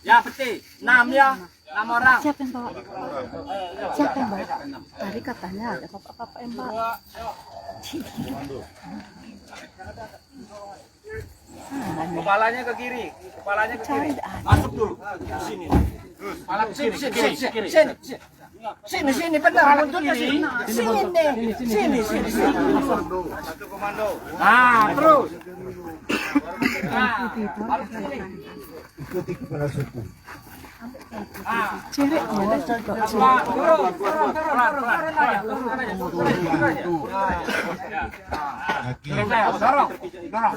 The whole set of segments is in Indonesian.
Ya peti, 6 ya, 6 orang. Siapa yang bawa? Siapa yang bawa? Tadi katanya ada bapak-bapak yang bawa. Kepalanya ke kiri, kepalanya ke kiri. Masuk dulu. Sini. Kepala sini, sini, benar. Sini. Satu komando. Nah, terus. Nah, harus sini. Ikuti kepala suku. Ciri mana coba? Turun aja. Dorong. Jadi bawa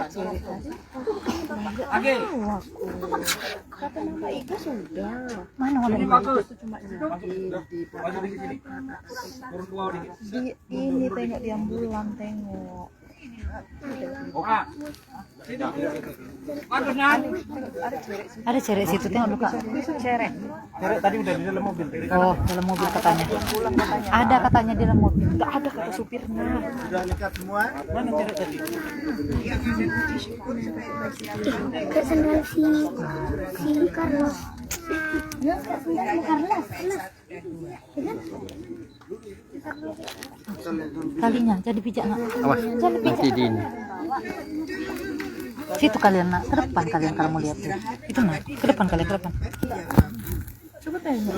ciri tadi. Lagi. Kata nama Ika sudah. Mana orang Ini itu bagus. cuma di Turun ke bawah dikit. ini tengok di ambulan tengok. Ah. Sini. Bagus nan. Ada ciri situ tengok luka. Ciri. Cerek tadi udah di dalam mobil. Oh, dalam mobil katanya. Ada katanya di dalam mobil. Enggak ada kata supirnya. Sudah lengkap semua? Mana cerek tadi? Ke sendal si Carlos. Ya, ke sendal Carlos. Kalinya jadi pijak nak. Awas, nanti di ini. Situ kalian nak, ke depan kalian kalau mau lihat tuh. Itu nak, ke depan kalian ke depan. Coba tengok.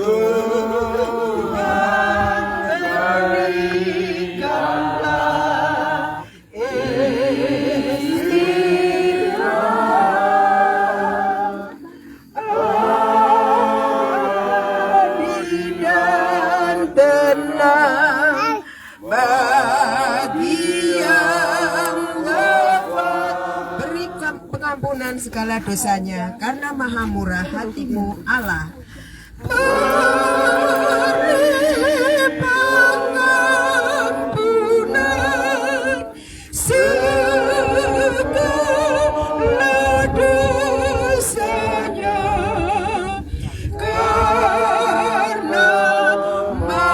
Pengampunan segala dosanya karena maha murah hatimu Allah. Pengampunan segala dosanya karena maha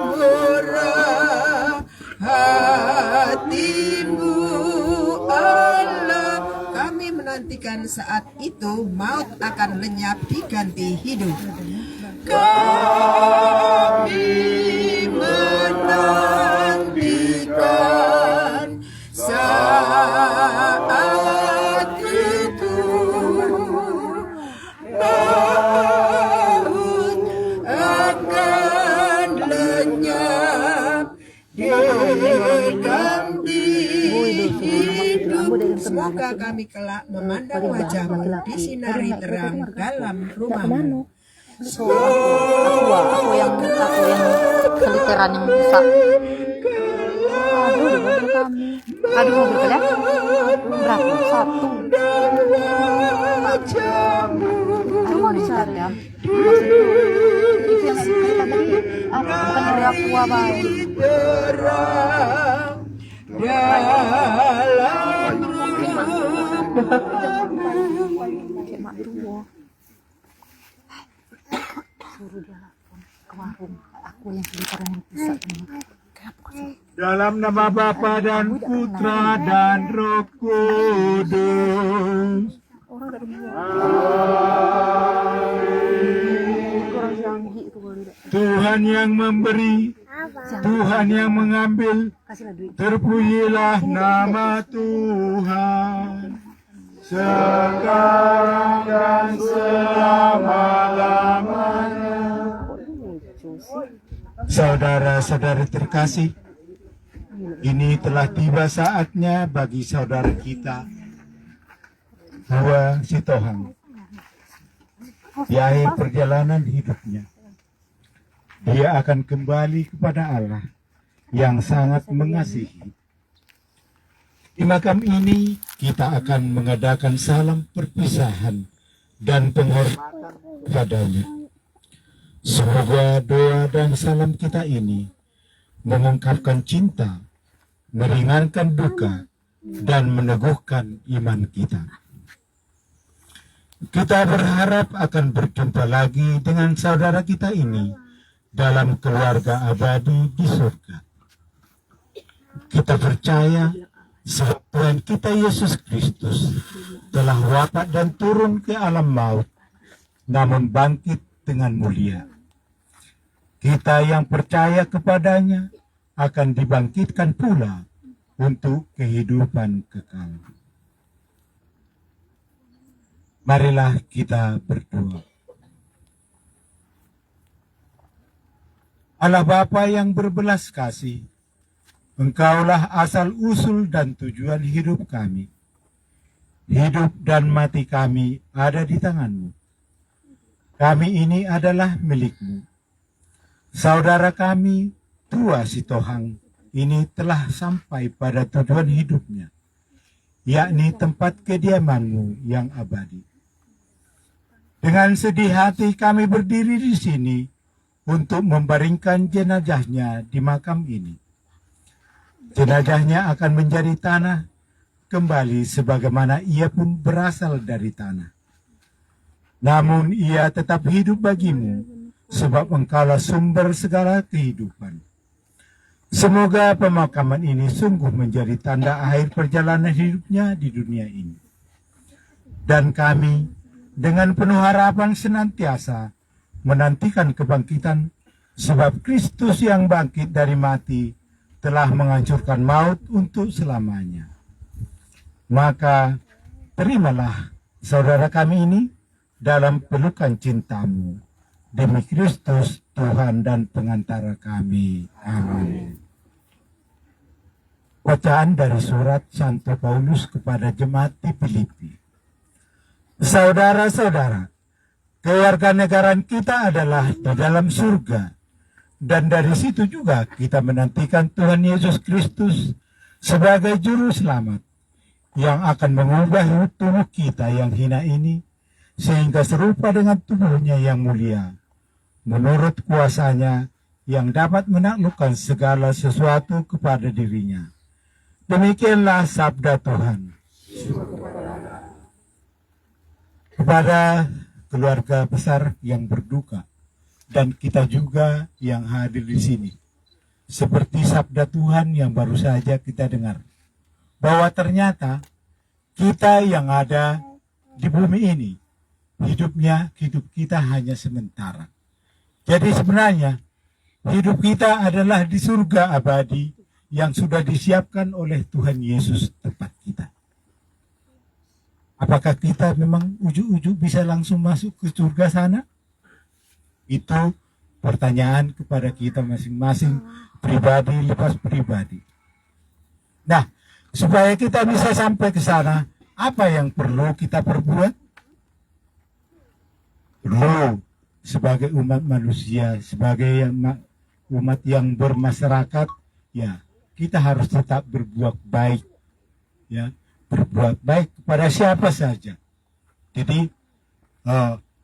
murah hatimu Allah. Kami menantikan saat itu maut akan lenyap diganti hidup. Kami menantikan saat itu maut akan lenyap diganti hidup. Semoga kami kelak memandang wajahmu disinari terang dalam rumahmu. Aku yang keliteran yang rusak. Aduh, di mobil kami. Aduh, mobil kalian berapa? Satu. Aku mau dicari ya. Itu yang cerita tadi. Bukan dari aku apa? Kayak mak tua. Suruh dia lapor ke warung. Aku yang kelitaran yang rusak. Dalam nama Bapa dan Putra dan Roh Kudus. Orang dari luar. Orang Janggi itu kalau tidak. Tuhan yang memberi, Tuhan yang mengambil. Kasihlah duit. Terpujilah nama Tuhan sekarang dan selama-lamanya. Saudara-saudari terkasih, ini telah tiba saatnya bagi saudara kita, Hua Sitohang, di akhir perjalanan hidupnya. Dia akan kembali kepada Allah yang sangat mengasihi. Di makam ini kita akan mengadakan salam perpisahan dan penghormatan kepadanya. Semoga doa dan salam kita ini mengungkapkan cinta, meringankan duka, dan meneguhkan iman kita. Kita berharap akan berjumpa lagi dengan saudara kita ini dalam keluarga abadi di surga. Kita percaya Sebab Tuhan kita Yesus Kristus telah wafat dan turun ke alam maut, namun bangkit dengan mulia. Kita yang percaya kepadanya akan dibangkitkan pula untuk kehidupan kekal. Marilah kita berdoa. Allah Bapa yang berbelas kasih, Engkaulah asal-usul dan tujuan hidup kami. Hidup dan mati kami ada di tangan-Mu. Kami ini adalah milik-Mu. Saudara kami, Tua Sitohang, ini telah sampai pada tujuan hidupnya, yakni tempat kediaman-Mu yang abadi. Dengan sedih hati kami berdiri di sini untuk membaringkan jenazahnya di makam ini. Jenazahnya akan menjadi tanah kembali sebagaimana ia pun berasal dari tanah. Namun ia tetap hidup bagimu, sebab Engkaulah sumber segala kehidupan. Semoga pemakaman ini sungguh menjadi tanda akhir perjalanan hidupnya di dunia ini. Dan kami dengan penuh harapan senantiasa menantikan kebangkitan, sebab Kristus yang bangkit dari mati telah menghancurkan maut untuk selamanya. Maka terimalah saudara kami ini dalam pelukan cinta-Mu. Demi Kristus Tuhan dan pengantara kami. Amin. Bacaan dari surat Santo Paulus kepada jemaat di Filipi. Saudara-saudara, kewarganegaraan kita adalah di dalam surga. Dan dari situ juga kita menantikan Tuhan Yesus Kristus sebagai juru selamat yang akan mengubah tubuh kita yang hina ini sehingga serupa dengan tubuhnya yang mulia, menurut kuasanya yang dapat menaklukkan segala sesuatu kepada dirinya. Demikianlah sabda Tuhan. Kepada keluarga besar yang berduka, dan kita juga yang hadir di sini, seperti sabda Tuhan yang baru saja kita dengar, bahwa ternyata kita yang ada di bumi ini, hidup kita hanya sementara. Jadi sebenarnya hidup kita adalah di surga abadi yang sudah disiapkan oleh Tuhan Yesus tempat kita. Apakah kita memang ujuk-ujuk bisa langsung masuk ke surga sana? Itu pertanyaan kepada kita masing-masing, pribadi lepas pribadi. Nah, supaya kita bisa sampai ke sana, apa yang perlu kita perbuat? Perlu sebagai umat manusia, sebagai umat yang bermasyarakat, ya kita harus tetap berbuat baik, ya berbuat baik kepada siapa saja. Jadi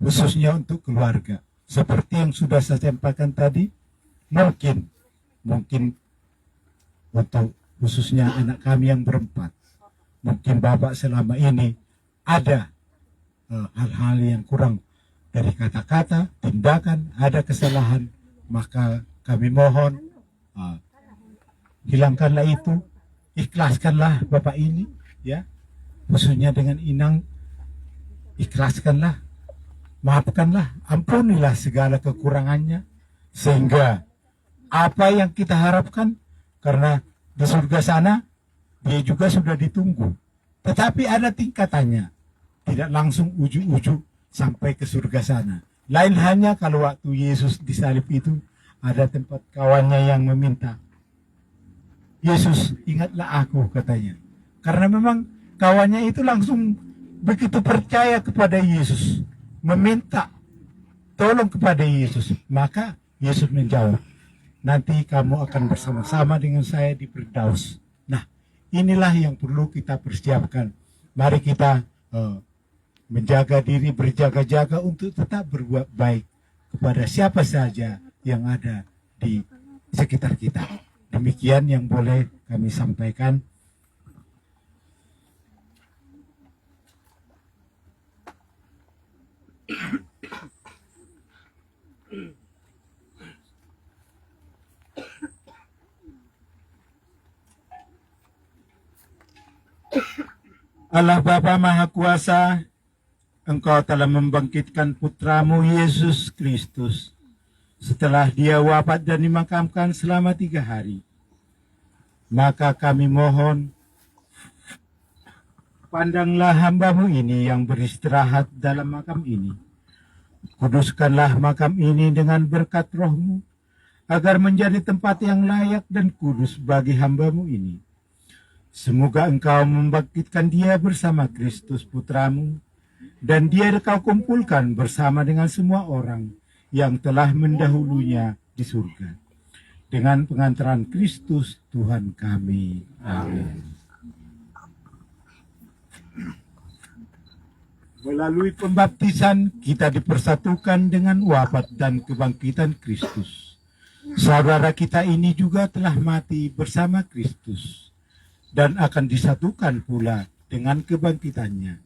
khususnya untuk keluarga. Seperti yang sudah saya sampaikan tadi, mungkin untuk khususnya anak kami yang berempat, mungkin Bapak selama ini ada hal-hal yang kurang dari kata-kata, tindakan, ada kesalahan, maka kami mohon hilangkanlah itu, ikhlaskanlah Bapak ini, ya, khususnya dengan Inang, ikhlaskanlah, maafkanlah, ampunilah segala kekurangannya, sehingga apa yang kita harapkan, karena di surga sana dia juga sudah ditunggu, tetapi ada tingkatannya, tidak langsung ujuk-ujuk sampai ke surga sana. Lain hanya kalau waktu Yesus disalib itu ada tempat kawannya yang meminta, Yesus ingatlah aku, katanya, karena memang kawannya itu langsung begitu percaya kepada Yesus, meminta tolong kepada Yesus, maka Yesus menjawab, nanti kamu akan bersama-sama dengan saya di Firdaus. Nah, inilah yang perlu kita persiapkan. Mari kita menjaga diri, berjaga-jaga untuk tetap berbuat baik kepada siapa saja yang ada di sekitar kita. Demikian yang boleh kami sampaikan. Allah Bapa Maha Kuasa, Engkau telah membangkitkan putramu Yesus Kristus setelah dia wafat dan dimakamkan selama 3 hari. Maka kami mohon, pandanglah hamba-Mu ini yang beristirahat dalam makam ini. Kuduskanlah makam ini dengan berkat Roh-Mu, agar menjadi tempat yang layak dan kudus bagi hamba-Mu ini. Semoga Engkau membangkitkan dia bersama Kristus Putramu, dan dia Kau kumpulkan bersama dengan semua orang yang telah mendahulunya di surga. Dengan pengantaran Kristus Tuhan kami. Amin. Melalui pembaptisan kita dipersatukan dengan wafat dan kebangkitan Kristus. Saudara kita ini juga telah mati bersama Kristus dan akan disatukan pula dengan kebangkitannya.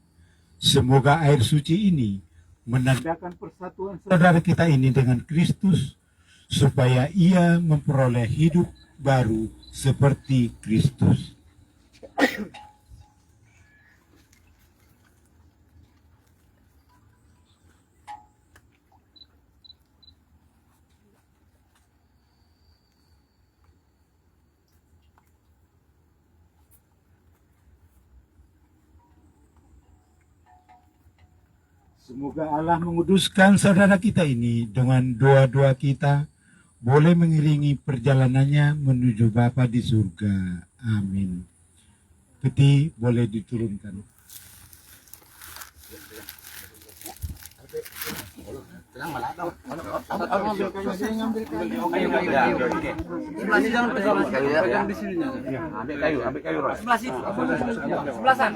Semoga air suci ini menandakan persatuan saudara kita ini dengan Kristus, supaya ia memperoleh hidup baru seperti Kristus. Semoga Allah menguduskan saudara kita ini dengan doa-doa kita, boleh mengiringi perjalanannya menuju Bapa di surga. Amin. Peti boleh diturunkan. Ambil kayu. Sebelah situ. Sebelah sana.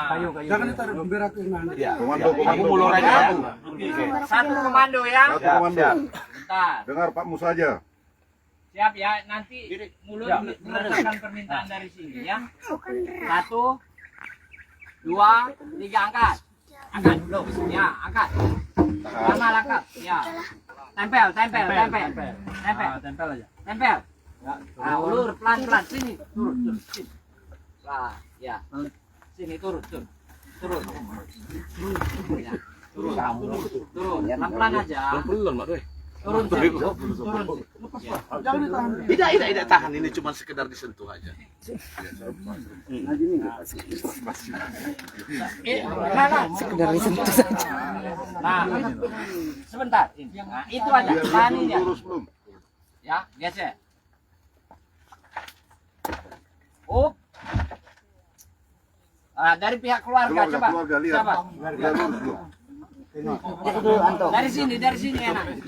Kayu. Jangan ditaruh bendera ke mana. Komando. Aku mulur aja. Satu komando ya. Satu komando. Bentar. Dengar Pak Musa aja. Siap ya, nanti mulut meneruskan permintaan dari sini ya. 1, 2, 3 angkat. Angkat dulu. Ya, angkat. Lama angkat. Ya. Tempel aja. Tempel. Nah, ulur pelan-pelan sini, turun. Sini. Nah, ya. Sini turun. Ya. Turun. Pelan-pelan aja. Belum, Mak Doy. Turun. Jangan ditahan. Tidak tahan, ini cuma sekedar disentuh aja. Sekedar disentuh saja. Nah, sebentar. Nah, itu aja. Tani ya. Ya, geser. Oh. Nah, dari pihak keluarga coba. Lihat. Coba. Dari sini enak.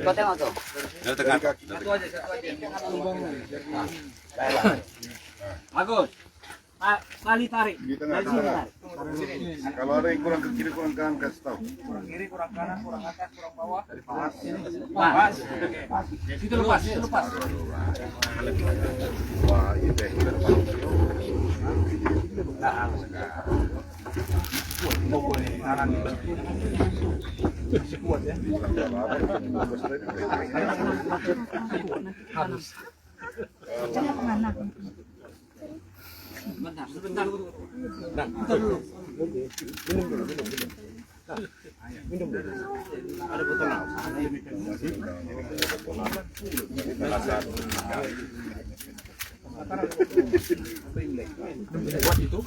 Kau tengok tuh. Satu aja. Bagus. Tali tarik. Di tengah. Dari sini tarik. Kalau ada yang kurang ke kiri, kurang ke kanan, kasih tahu. Kurang kiri, kurang kanan, kurang atas, kurang bawah. Pas. Itu lepas. Wah, iya deh. Sebentar. Minum dulu. Ada botol. Buat itu.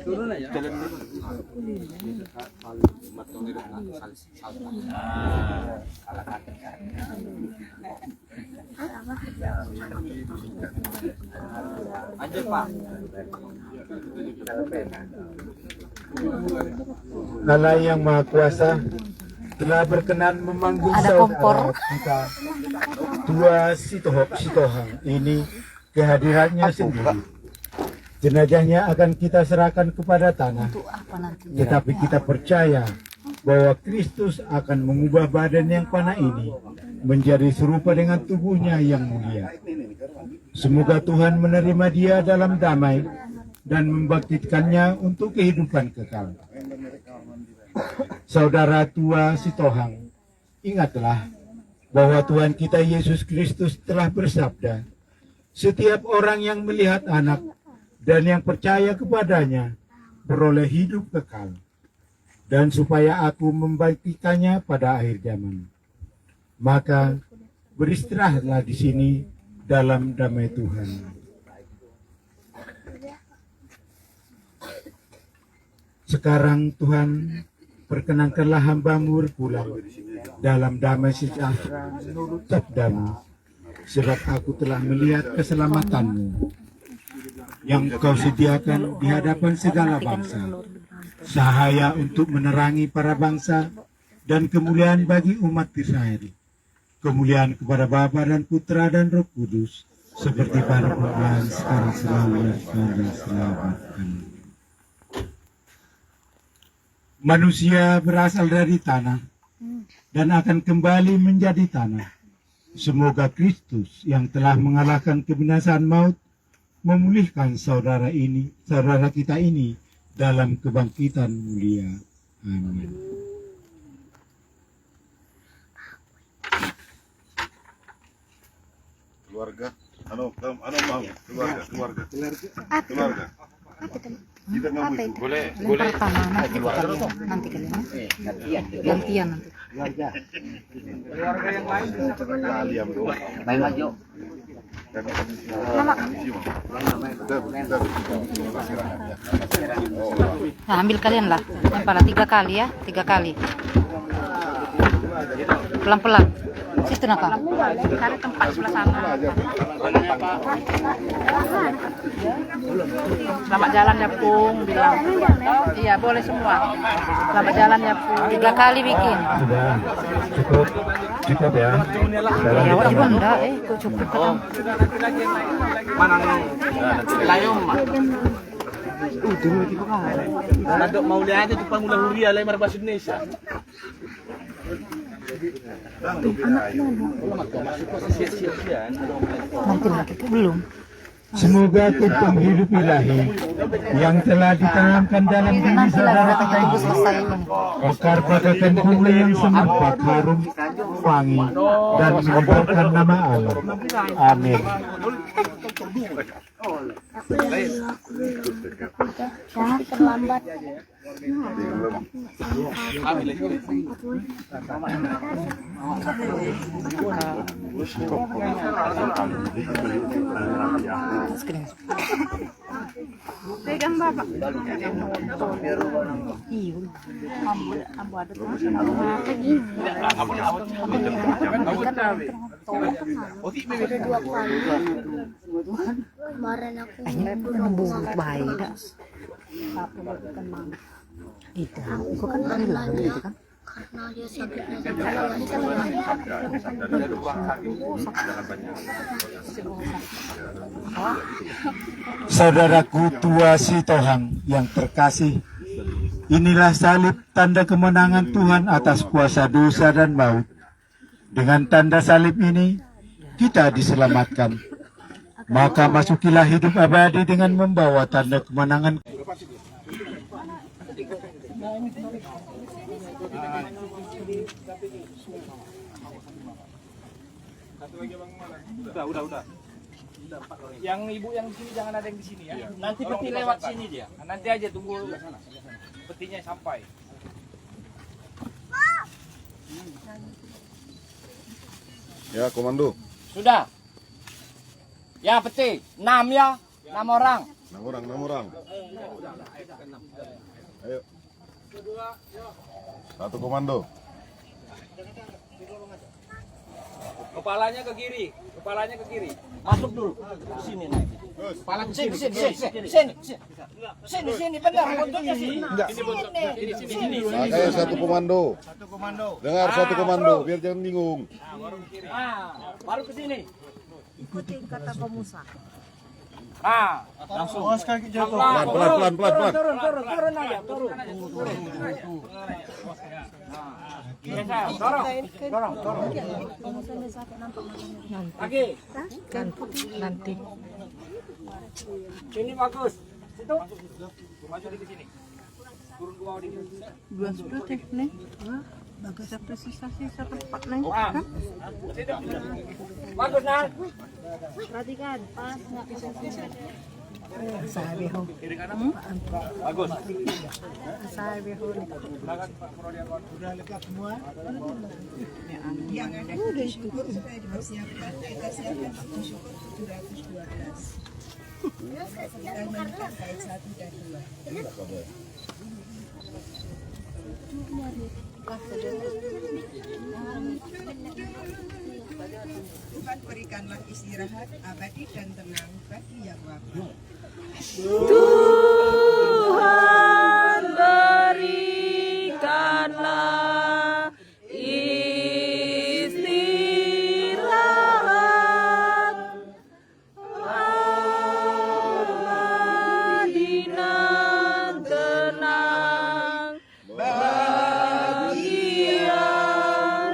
Turun aja. Lanjut Pak. Allah yang Maha Kuasa telah berkenan memanggil saudara kita Tua Sitohang ini kehadirannya sendiri. Jenazahnya akan kita serahkan kepada tanah, tetapi kita percaya bahwa Kristus akan mengubah badan yang panah ini menjadi serupa dengan tubuhnya yang mulia. Semoga Tuhan menerima dia dalam damai dan membangkitkannya untuk kehidupan kekal. Saudara Tua Sitohang, ingatlah bahwa Tuhan kita Yesus Kristus telah bersabda, setiap orang yang melihat anak dan yang percaya kepadanya beroleh hidup kekal, dan supaya aku membagikannya pada akhir zaman. Maka beristirahatlah di sini dalam damai Tuhan. Sekarang Tuhan, perkenankanlah hamba-Mu berpulang dalam damai sejahtera menurut sabda-Mu, sebab aku telah melihat keselamatan-Mu yang Kau sediakan di hadapan segala bangsa, cahaya untuk menerangi para bangsa dan kemuliaan bagi umat Israel. Kemuliaan kepada Bapa dan Putra dan Roh Kudus, seperti pada permulaan, sekarang, selalu, dan selamatkan. Manusia berasal dari tanah dan akan kembali menjadi tanah. Semoga Kristus yang telah mengalahkan kebinasaan maut memulihkan saudara kita ini dalam kebangkitan mulia. Amin. Keluarga, mau keluarga. Kita nggak mau itu. Boleh. Pertama nanti kalian. Gantian nanti. Keluarga yang lain bisa Kalian doang. main maju. Nah, ambil kalian lah. Lempar 3 kali ya, 3 kali. Pelan-pelan. Situ nakal. Cari tempat sebelah sana. Selamat jalan ya Pung, bilang. Iya, boleh semua. Selamat jalan ya Pung. 3 kali bikin. Sudah cukup ya. Ya, awak juga enggak, kok cukup kan. Mana nih? Layom mah. Nadok mau lihat aja Jepang ulah huria lain bahasa Indonesia. Nanti lagi belum. Semoga tumpang hidup ilahi yang telah ditanamkan dalam diri Nanti lah saudara katanya kita ibu ini selesai ini. akar bagaikan bunga yang semerbak harum wangi dan menyebarkan nama Allah. Amin. Jangan terlambat. Pegang Bapak. Iya. Ambo ada tuh. Udah 2 kali. Kemarin aku Ngebungkuk baik dah. Itu. Kok kan hilang gitu kan? karena dia sakitnya Saudaraku tua si Tohang yang terkasih, inilah salib tanda kemenangan Tuhan atas kuasa dosa dan maut. Dengan tanda salib ini, kita diselamatkan. Maka masukilah hidup abadi dengan membawa tanda kemenangan. Udah. Yang ibu yang di sini jangan ada yang di sini ya. Nanti peti lewat sini dia. Nanti aja tunggu petinya sampai. Ya, komando. Sudah. Ya peti 6 ya. 6 orang. 6 orang. Ayo. 1 komando. Kepalanya ke kiri. Masuk dulu. Sini naik. Kepala ke sini. Sini benar bentuknya sini. Sini. Makanya 1 komando. Dengar 1 komando, biar jangan bingung. Baru ke sini. Ikuti kata pemusa. Langsung. Pelan. Turun aja, turun. Dorong. Lagi. Nanti. Sini bagus. Situ. Maju di sini. Turun ke bawah dikit. Bulan 10 nih. Bagus apresiasi sa tempat na yun. Ah. Bagus na. Perhatikan, pas nggak sabi ho. Bagus. Sabi ho. Sudah lengkap semua? Yang ada foto syukur sudah dipersiapkan. Kita siapkan foto syukur 712. Kita mainkan bait 1 dan 2. Tuhan berikanlah istirahat abadi dan tenang bagi yang wafat. Tuhan berikanlah istirahat abadi dan tenang bagi yang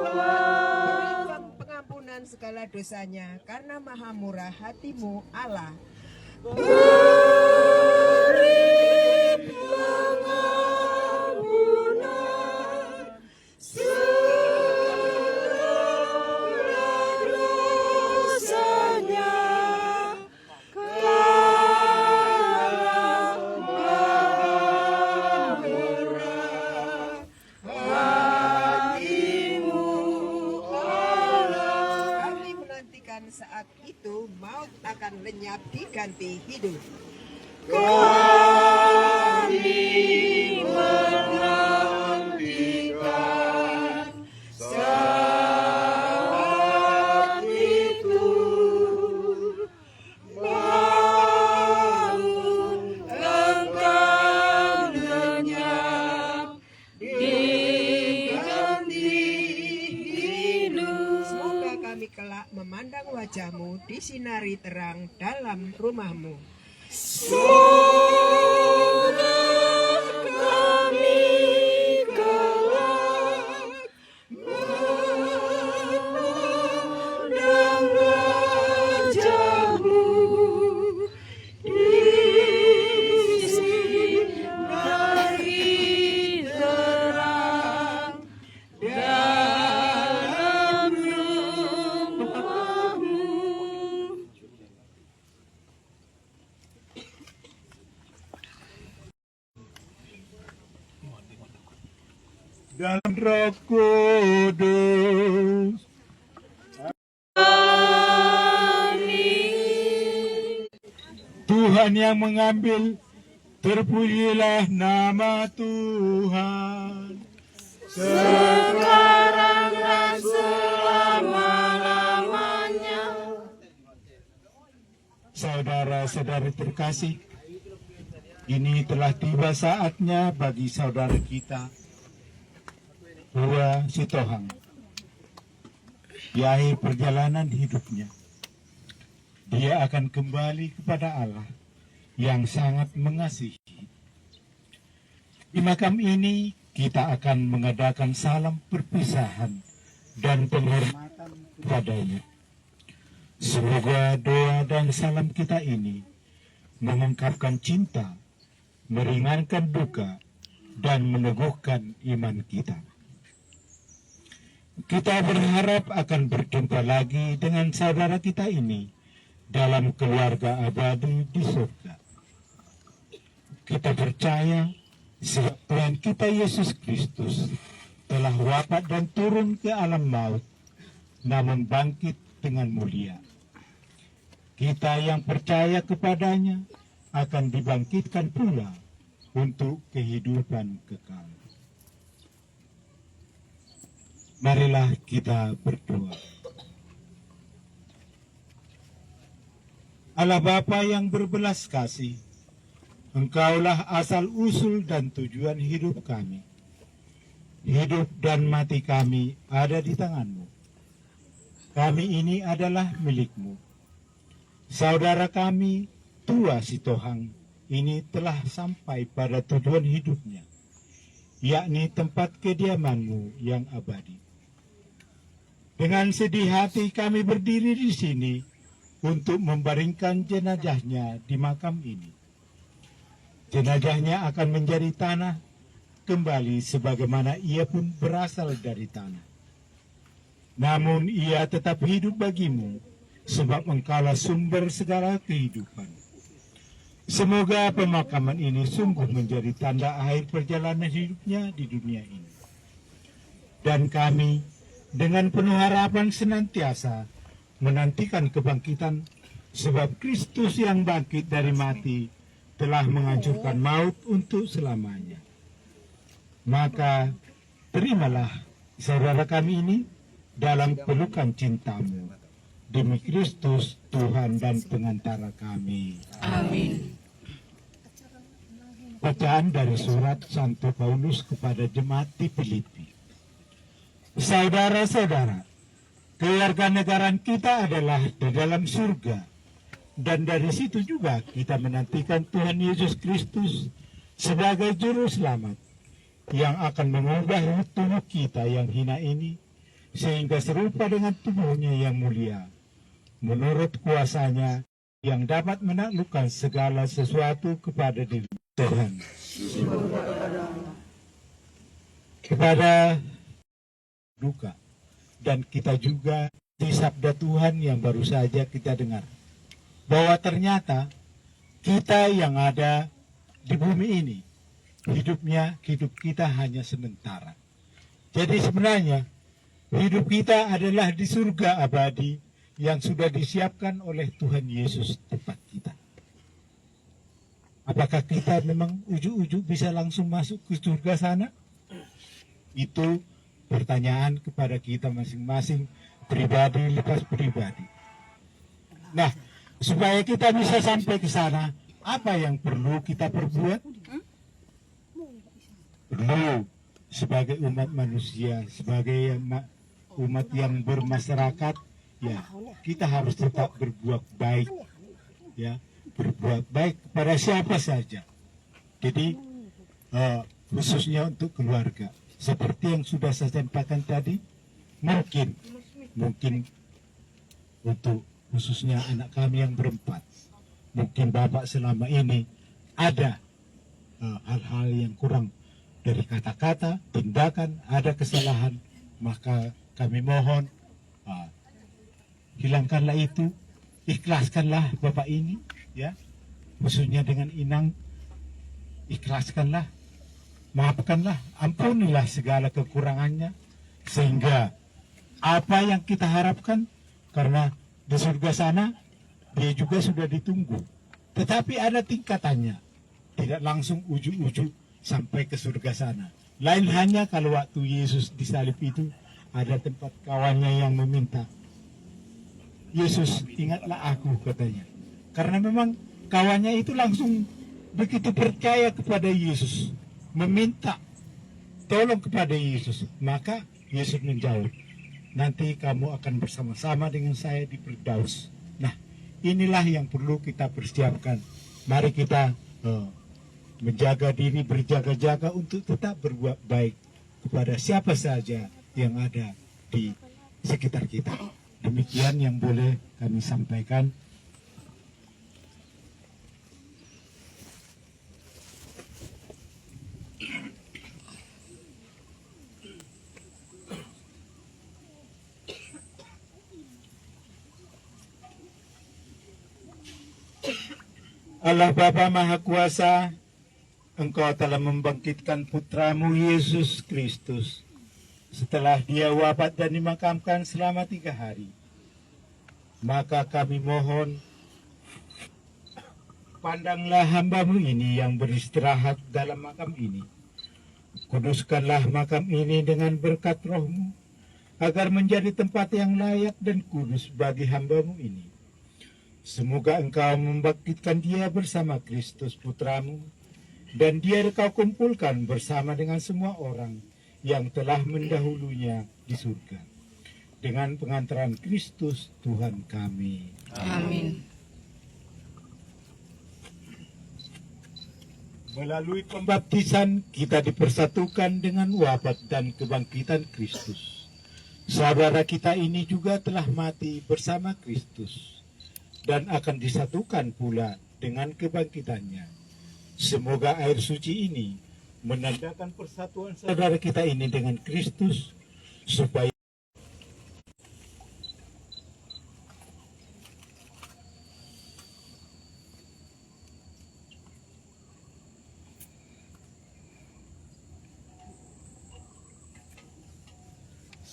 wafat. Pengampunan segala dosanya karena maha murah hatimu Allah. Beri pengampunan segala dosanya karena maha murah hatimu Allah. Kami menantikan saat itu maut akan lenyap diganti hidup. Kami menantikan saat itu maut akan lenyap diganti hidup. Semoga kami kelak memandang wajahmu disinari terang dalam rumahmu. Semoga kami kelak memandang wajahmu disinari terang dalam rumahmu. Dalam Roh Kudus. Tuhan yang mengambil, terpujilah nama Tuhan. Sekarang dan selama-lamanya. Saudara-saudari terkasih, ini telah tiba saatnya bagi saudara kita, Pura Sitohang, di akhir perjalanan hidupnya. Dia akan kembali kepada Allah yang sangat mengasihi. Di makam ini kita akan mengadakan salam perpisahan dan penghormatan kepadanya. Semoga doa dan salam kita ini mengungkapkan cinta, meringankan duka, dan meneguhkan iman kita. Kita berharap akan berjumpa lagi dengan saudara kita ini dalam keluarga abadi di surga. Kita percaya sebab Tuhan kita Yesus Kristus telah wafat dan turun ke alam maut, namun bangkit dengan mulia. Kita yang percaya kepadanya akan dibangkitkan pula untuk kehidupan kekal. Marilah kita berdoa. Allah Bapa yang berbelas kasih, Engkaulah asal usul dan tujuan hidup kami. Hidup dan mati kami ada di tangan-Mu. Kami ini adalah milik-Mu. Saudara kami, Tua Sitohang, ini telah sampai pada tujuan hidupnya, yakni tempat kediaman-Mu yang abadi. Dengan sedih hati kami berdiri di sini untuk membaringkan jenazahnya di makam ini. Jenazahnya akan menjadi tanah kembali sebagaimana ia pun berasal dari tanah. Namun ia tetap hidup bagimu, sebab engkaulah sumber segala kehidupan. Semoga pemakaman ini sungguh menjadi tanda akhir perjalanan hidupnya di dunia ini. Dan kami dengan penuh harapan senantiasa menantikan kebangkitan, sebab Kristus yang bangkit dari mati telah menghancurkan maut untuk selamanya. Maka terimalah saudara kami ini dalam pelukan cintamu, demi Kristus Tuhan dan pengantara kami. Amin. Bacaan dari surat Santo Paulus kepada jemaat di Filipi. Saudara-saudara, kewarganegaraan kita adalah di dalam surga, dan dari situ juga kita menantikan Tuhan Yesus Kristus sebagai juru selamat yang akan mengubah tubuh kita yang hina ini sehingga serupa dengan tubuhnya yang mulia, menurut kuasanya yang dapat menaklukkan segala sesuatu kepada diri Tuhan. Kepada duka, dan kita juga di sabda Tuhan yang baru saja kita dengar, bahwa ternyata kita yang ada di bumi ini, hidup kita hanya sementara. Jadi sebenarnya hidup kita adalah di surga abadi yang sudah disiapkan oleh Tuhan Yesus tempat kita. Apakah kita memang ujuk-ujuk bisa langsung masuk ke surga sana? Itu pertanyaan kepada kita masing-masing, pribadi lepas pribadi. Nah, supaya kita bisa sampai ke sana, apa yang perlu kita perbuat? Perlu sebagai umat manusia, sebagai umat yang bermasyarakat, ya kita harus tetap berbuat baik, ya berbuat baik kepada siapa saja. Jadi khususnya untuk keluarga. Seperti yang sudah saya sampaikan tadi, mungkin untuk khususnya anak kami yang berempat, mungkin Bapak selama ini ada hal-hal yang kurang dari kata-kata, tindakan, ada kesalahan, maka kami mohon hilangkanlah itu, ikhlaskanlah Bapak ini, ya, khususnya dengan Inang, ikhlaskanlah, maafkanlah, ampunilah segala kekurangannya, sehingga apa yang kita harapkan, karena di surga sana dia juga sudah ditunggu, tetapi ada tingkatannya, tidak langsung ujuk-ujuk sampai ke surga sana. Lain hanya kalau waktu Yesus disalib itu ada tempat kawannya yang meminta, Yesus ingatlah aku, katanya, karena memang kawannya itu langsung begitu percaya kepada Yesus, meminta tolong kepada Yesus, maka Yesus menjawab, nanti kamu akan bersama-sama dengan saya di Firdaus. Nah, inilah yang perlu kita persiapkan. Mari kita menjaga diri, berjaga-jaga untuk tetap berbuat baik kepada siapa saja yang ada di sekitar kita. Demikian yang boleh kami sampaikan. Allah Bapa Maha Kuasa, Engkau telah membangkitkan putramu Yesus Kristus setelah dia wafat dan dimakamkan selama 3 hari. Maka kami mohon, pandanglah hamba-Mu ini yang beristirahat dalam makam ini. Kuduskanlah makam ini dengan berkat Roh-Mu, agar menjadi tempat yang layak dan kudus bagi hamba-Mu ini. Semoga Engkau membangkitkan dia bersama Kristus Putramu, dan dia Engkau kumpulkan bersama dengan semua orang yang telah mendahulunya di surga, dengan pengantaran Kristus Tuhan kami. Amin. Melalui pembaptisan kita dipersatukan dengan wafat dan kebangkitan Kristus. Saudara kita ini juga telah mati bersama Kristus dan akan disatukan pula dengan kebangkitannya. Semoga air suci ini menandakan persatuan saudara kita ini dengan Kristus, supaya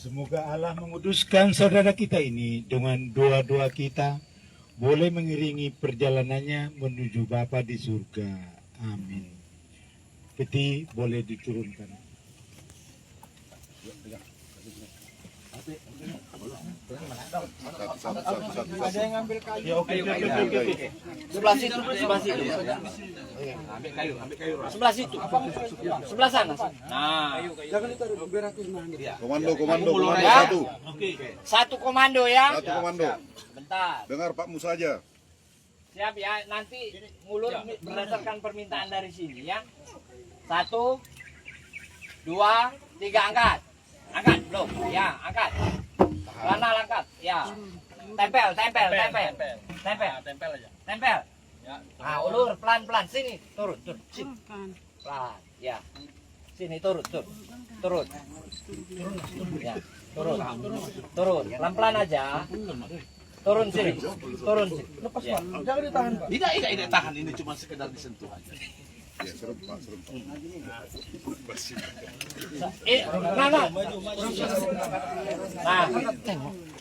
semoga Allah menguduskan saudara kita ini dengan doa-doa kita boleh mengiringi perjalanannya menuju Bapa di surga. Amin. Peti boleh diturunkan. Satu. Ya, oke. Sebelah situ, sebelah situ. Ambil kayu. Sebelah situ. Sebelah sana. Nah, Komando Ya. satu. satu komando ya. Satu komando. Bentar. Dengar Pak Musa aja. Siap ya. Nanti mulut berdasarkan permintaan dari sini ya. 1, 2, 3 angkat. Angkat belum? Ya, angkat. Lana angkat. Ya. Tempel aja. Tempel. Ya. Nah, ulur pelan-pelan sini, turun. Sini. Pelan. Ya. Sini turun. Ya, turun. Pelan-pelan aja. Turun sini. Ya. Jangan ditahan, Pak. Tidak tahan, ini cuma sekedar disentuh aja. Ya, serem Pak. Nah,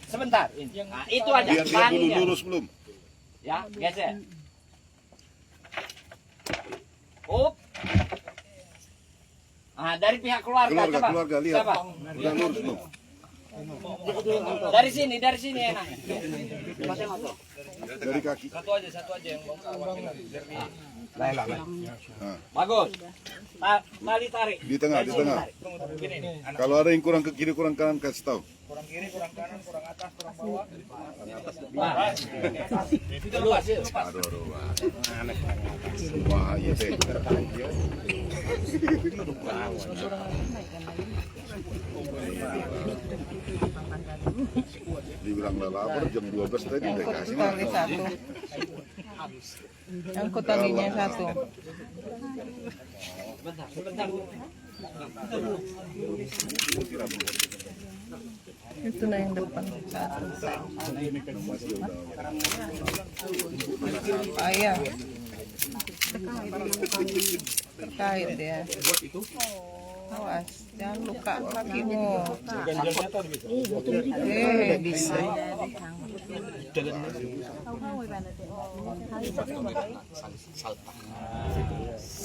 sebentar. Nah, itu aja. Biar dia Tahan dulu dia. lurus belum? Ya, geser. Up. Nah, dari pihak keluarga, coba. Keluarga lihat. Coba. Udah lurus belum? Dari sini enak. Dari kaki. Satu aja yang mau Nah, bagus. Tali tarik. di tengah. Kalau ada yang kurang ke kiri, kurang kanan, kasih tahu. Nah. Itu luas. Aduh. Wah, iya teh. Dibilang lapar jam 12 tadi udah kasih. Tali satu. Angkut talinya satu. Sebentar. Itu nah yang depan satu. Ayah. Terkait ya. Awas, jangan luka kakimu. Bisa.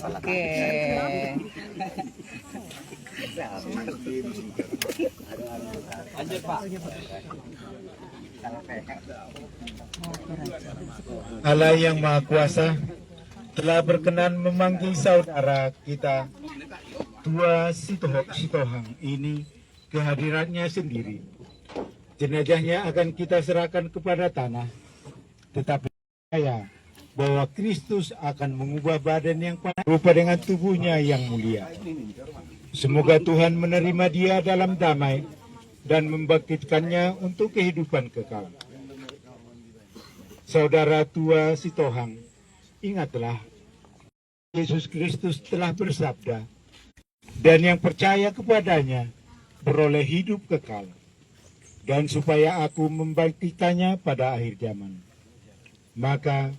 Oke. Lanjut, Pak. Allah yang Maha Kuasa telah berkenan memanggil saudara kita Tua Sitohang ini ke hadiratnya sendiri. Jenazahnya akan kita serahkan kepada tanah, tetapi percaya bahwa Kristus akan mengubah badan yang panas rupa dengan tubuhnya yang mulia. Semoga Tuhan menerima dia dalam damai dan membangkitkannya untuk kehidupan kekal. Saudara Tua Sitohang, ingatlah, Yesus Kristus telah bersabda, dan yang percaya kepadanya beroleh hidup kekal, dan supaya aku membangkitkannya pada akhir zaman. Maka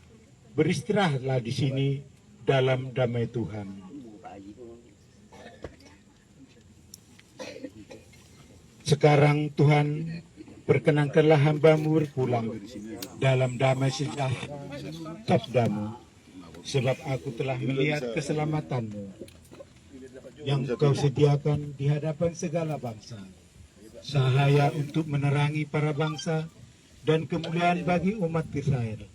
beristirahatlah di sini dalam damai Tuhan. Sekarang Tuhan, perkenankanlah hamba-Mu berpulang dalam damai sejahtera sabda-Mu, sebab aku telah melihat keselamatan-Mu yang Kau sediakan di hadapan segala bangsa, cahaya untuk menerangi para bangsa dan kemuliaan bagi umat Israel,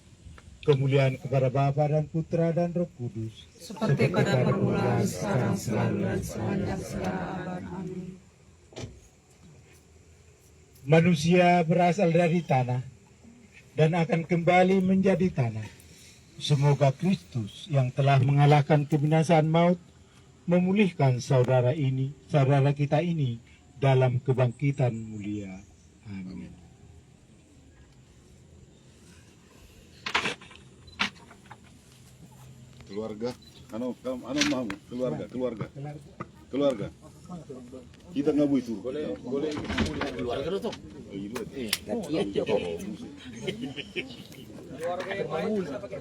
kemuliaan kepada Bapa dan Putra dan Roh Kudus, Seperti pada permulaan, sekarang, selalu, dan sepanjang segala abad. Amin. Manusia berasal dari tanah dan akan kembali menjadi tanah. Semoga Kristus yang telah mengalahkan kebinasaan maut memulihkan saudara kita ini dalam kebangkitan mulia. Amin. Keluarga. Anu mau keluarga. Kita nggak boleh itu. Boleh keluarga itu.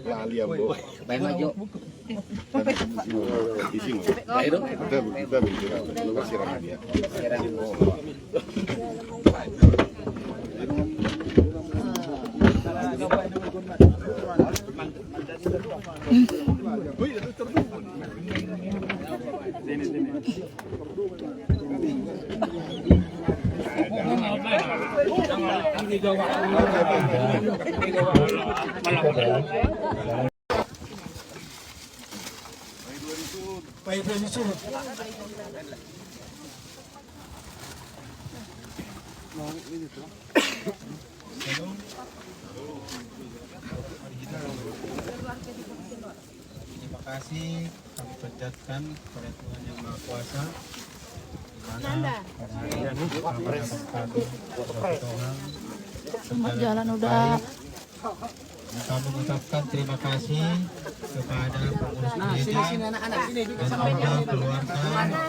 Lali ambo. Baik maju. Di sini. Kita bicara. Lu sirangan dia. Terima kasih kami panjatkan kepada Tuhan Yang Maha Kuasa, di mana pada hari ini kami berdoa Tuhan Jalan udah. kami mengucapkan terima kasih kepada pengurus gereja dan juga keluarga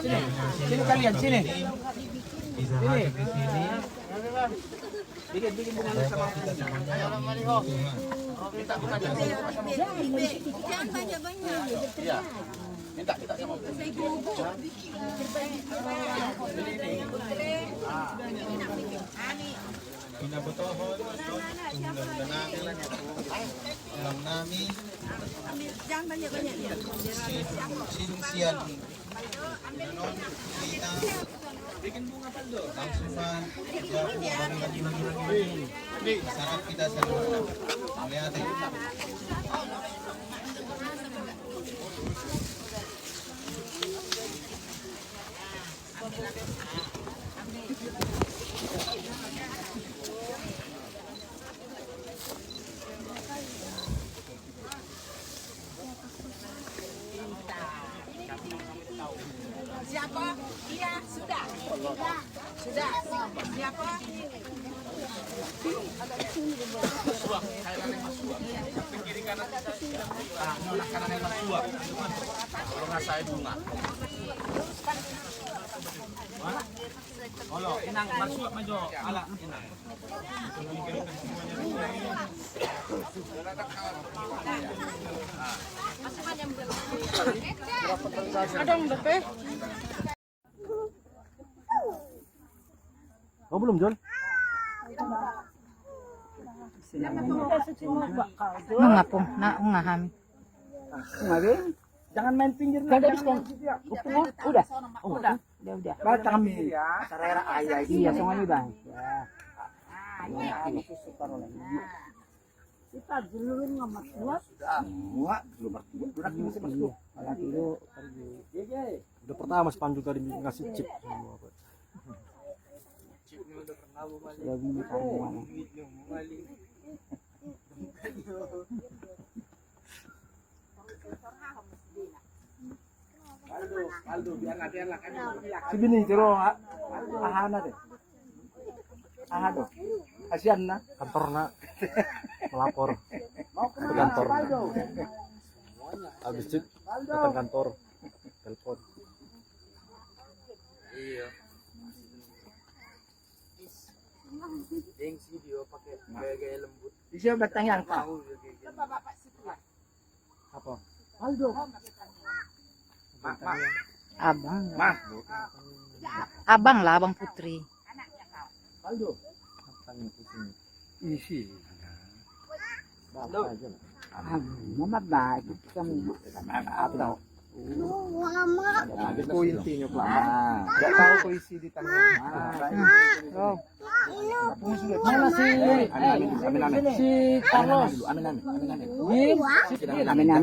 yang Sini kalian, sini. bisa hadir di sini. Semoga kita semuanya Tuhan. Jangan banyak-banyak. Minta sama Pinabotohon, tunggal namin, alam namin, Jangan banyak-banyak ya. sinungsian, nanon, kita, langsungan, lagi, sarap kita sa melihat. Siapa? Iya, sudah. Sudah. Siapa? Kalau nggak saya bunga. Halo, inang masuk maju. Ala, inang. Oh belum John? Mengapung na ungaham. Jangan main pinggir. Udah. Baca kami. Sarera ayah iya semuanya bang. Kita dulu ngamat buat. Muak belum berarti. Udah pertama sepanjang tadi ngasih chip semua. Aldo biarlah kan. Sini jero ahana deh. Ahado. Kasihan na kantorna melapor ke kantor. Habis itu datang kantor telepon. Iya. Yang video pakai gaya lembut. Siapa datang yang tahu? Apa? Aldo. Abang. Mah. Abang lah, Abang Putri. Aldo. Isi. Bapak aja lah. Mama baik kamu apa? Ada kointinya lama. Enggak tahu koisi di tangan. Oh. Mana si si Carlos? Amin kita ya. Amin.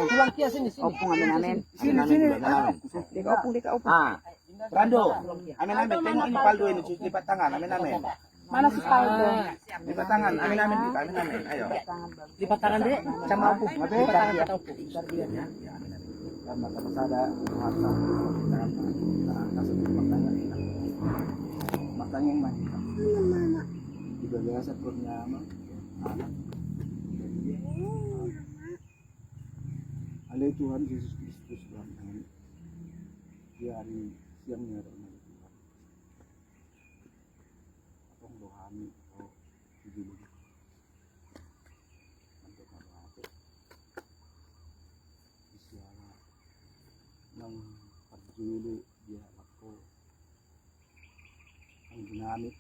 Pulang kia sini. Opung amin. Sini. Opung. Ah. Brando. Amin. Tengok ini Paldo ini lipat tangan. Amin. Mana si Paldo? Lipat tangan. Amin. Ayo. Lipat tangan deh sama Opung. Lipat tangan kata Opung. Bentar dia ya. Masa ada masa makanya yang mana? Juga biasa kurnya anak. Tuhan Yesus Kristus Tuhan di hari siangnya Tuhan atong rohani o tujuh untuk apa isiala ng pagjulo dia ako ang ginamit